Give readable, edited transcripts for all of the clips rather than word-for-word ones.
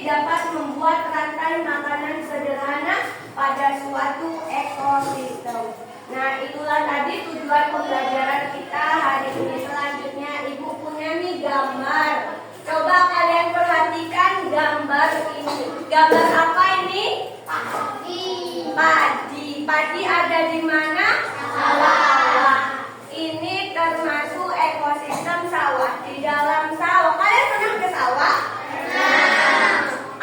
dapat membuat rantai makanan sederhana pada suatu ekosistem. Nah, itulah tadi tujuan pembelajaran kita hari ini. Selanjutnya Ibu punya nih gambar. Coba kalian perhatikan gambar ini. Gambar apa ini? Padi. Padi. Padi ada di mana? Sawah. Ini termasuk ekosistem sawah. Di dalam sawah, kalian pernah ke sawah? Pernah.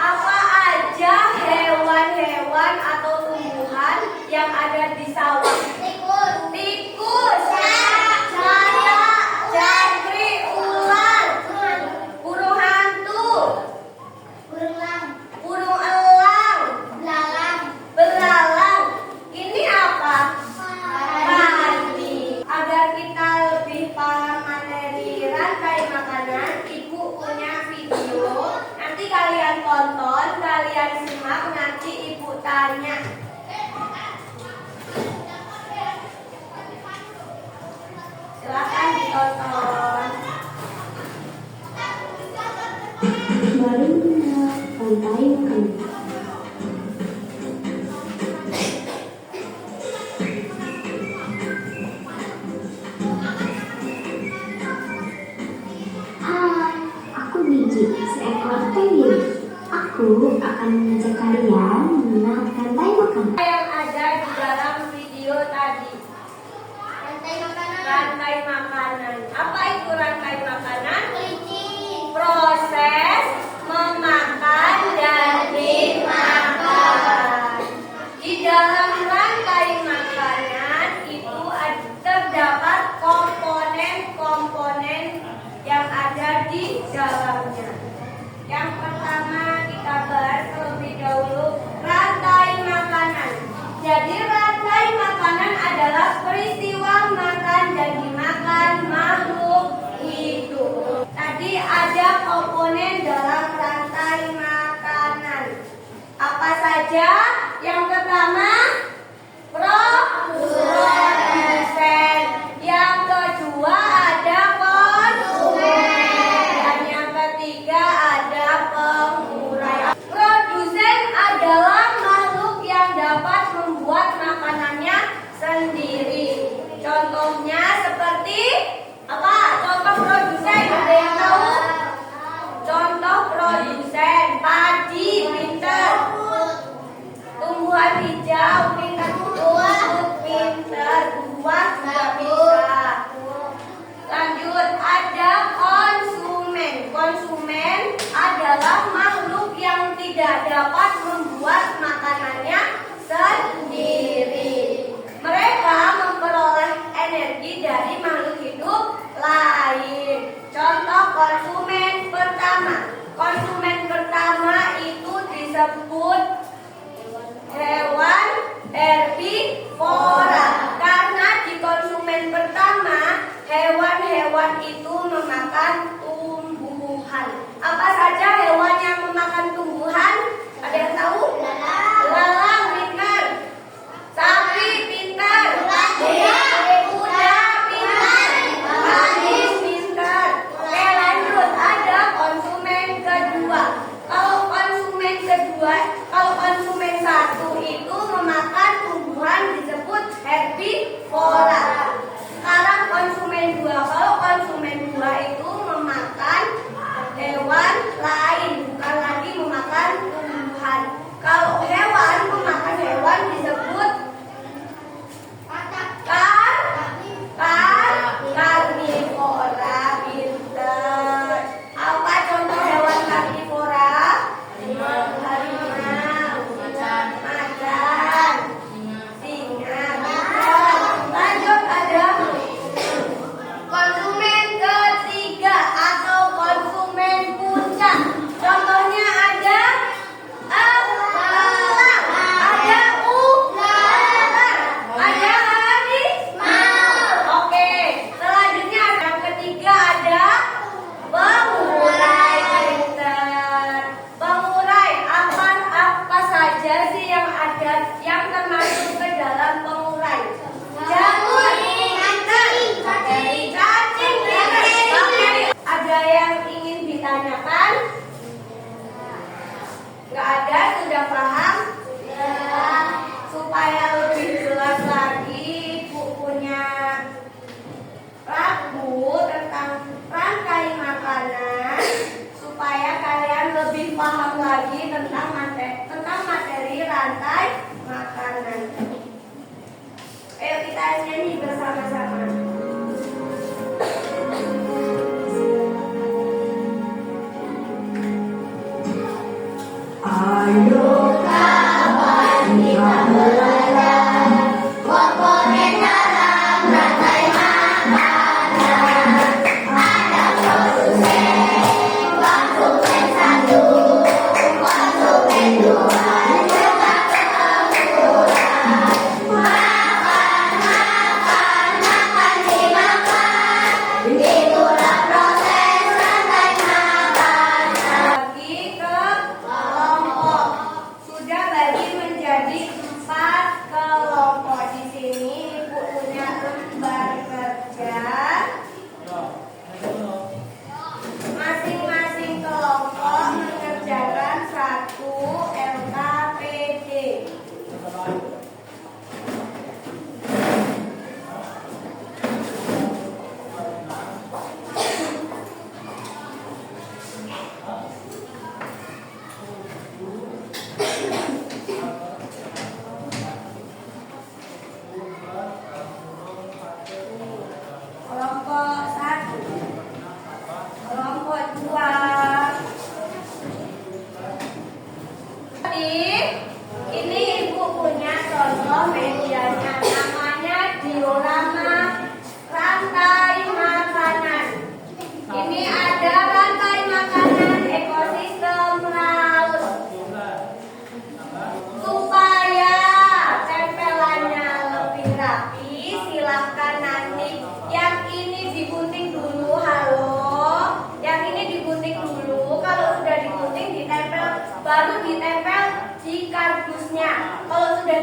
Apa aja hewan-hewan atau tumbuhan yang ada di sawah? Tikus. Tikus. Jangkrik, ular, burung hantu, burung elang, belalang. Ini apa? Padi. Agar kita lebih paham materi rantai makanan, Ibu punya video. Nanti kalian tonton, kalian simak, nanti Ibu tanya. Silakan ditonton. Baru rantai makanan. Hai, aku Biji, seekor penguin. Aku akan mengajak kalian mengenal rantai makanan. Yang ada di dalam video tadi. Rantai makanan. Apa itu rantai makanan? Proses memakan dan dimakan. Di dalam rantai makanan itu terdapat komponen-komponen yang ada di dalamnya. Yang pertama kita bahas terlebih dahulu rantai makanan. Jadi rantai makanan adalah peristiwa makan dan dimakan makhluk hidup. Tadi ada komponen dalam rantai makanan. Apa saja? Yang pertama, produsen. Yang kedua ada konsumen. Dan yang ketiga ada pengurai. Produsen adalah makhluk yang dapat membuat makanannya sendiri. Contohnya seperti apa? Contoh produsen, ada yang tahu? Contoh produsen, padi, pinter.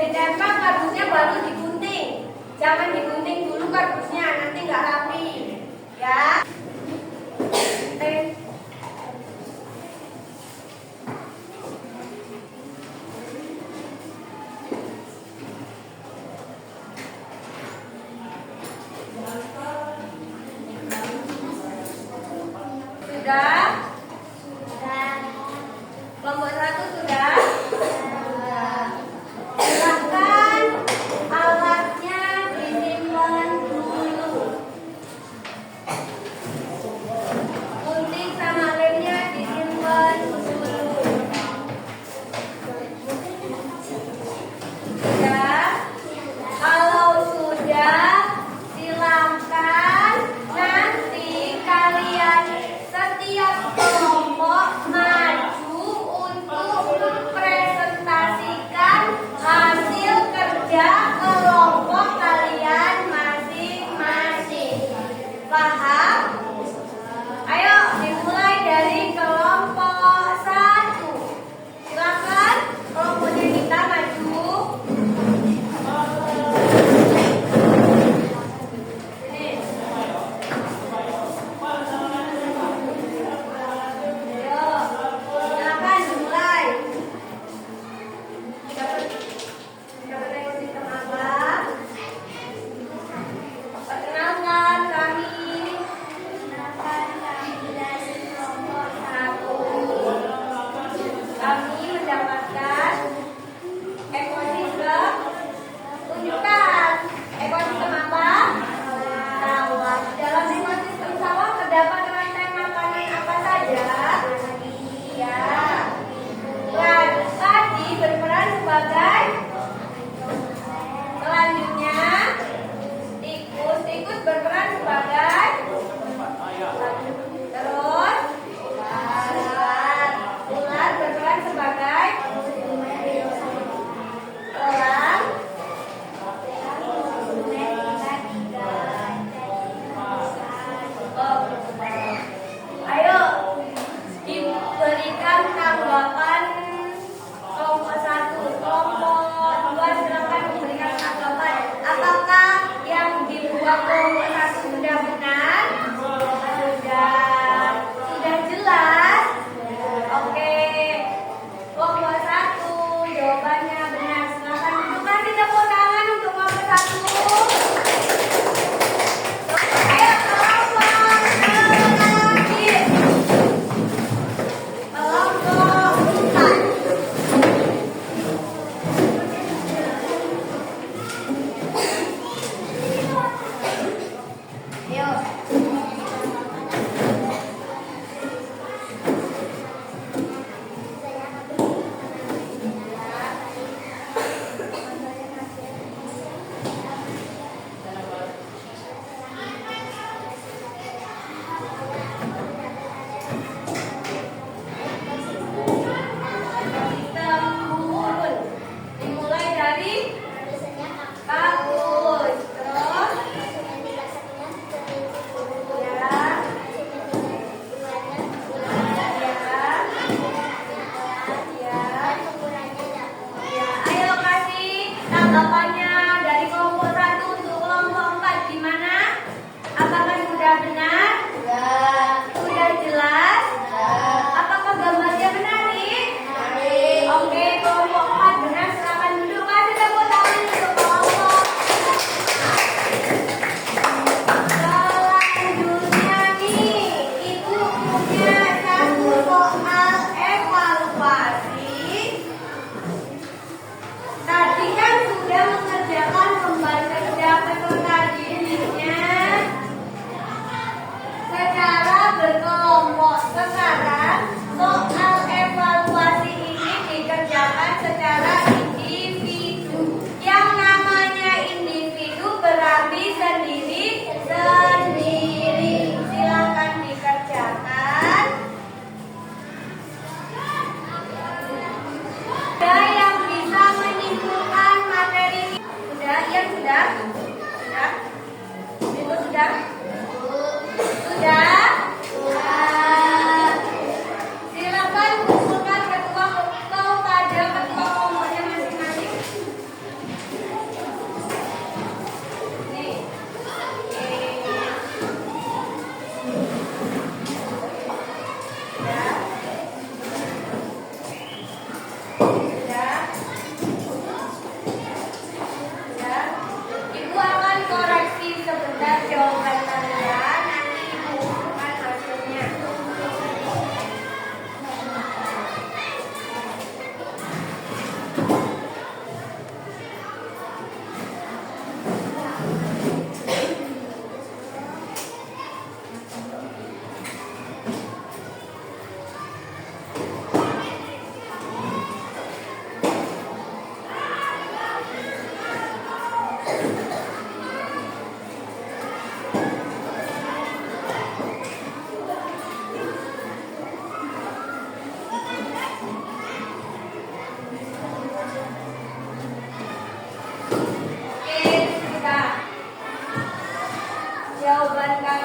ditempel, kardusnya baru digunting. Jangan digunting dulu kardusnya, nanti nggak rapi. Ya. Sudah? Kelompok 1 sudah? Silakan alatnya disimpan dulu. Gunting sama lemnya disimpan dulu. Sudah? Kalau sudah, silakan nanti kalian setiap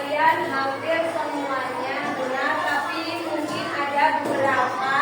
kalian hampir semuanya benar, tapi mungkin ada beberapa